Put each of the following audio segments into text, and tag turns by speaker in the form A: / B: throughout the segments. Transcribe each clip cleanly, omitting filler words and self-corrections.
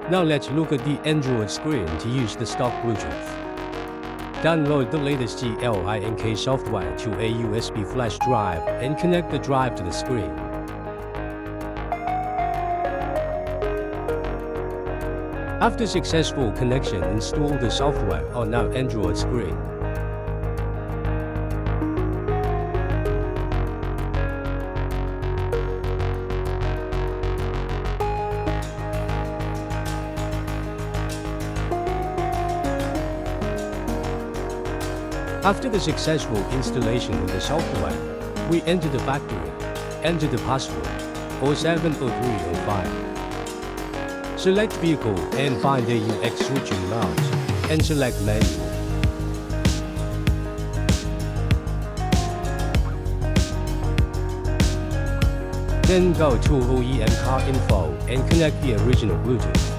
A: Now let's look at the Android screen to use the stock Bluetooth. Download the latest Zlink software to a USB flash drive and connect the drive to the screen. After successful connection, install the software on our Android screen. After the successful installation of the software, we enter the factory, enter the password, or 70305. Select Vehicle and find AUX switching mouse, and select Menu. Then go to OEM Car Info and connect the original Bluetooth.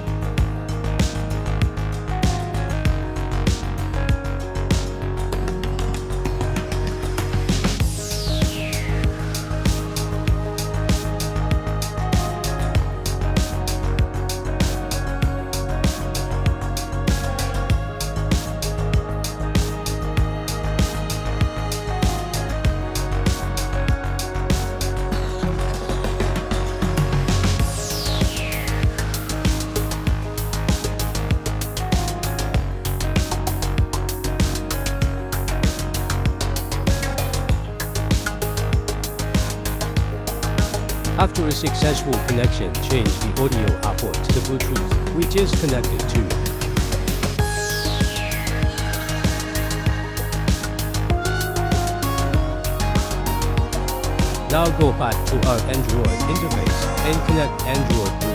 A: After a successful connection, change the audio output to the Bluetooth we just connected to. Now go back to our Android interface and connect Android Bluetooth.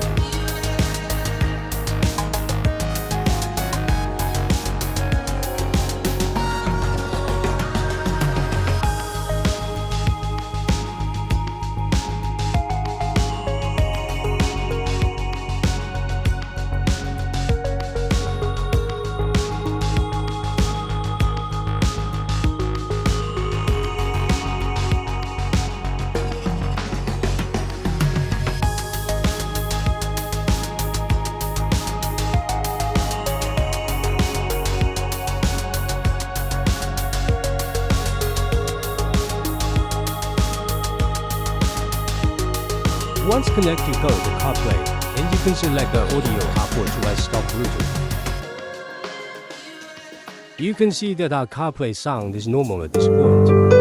A: Once connected, go to CarPlay, and you can select the audio output to as stock Bluetooth. You can see that our CarPlay sound is normal at this point.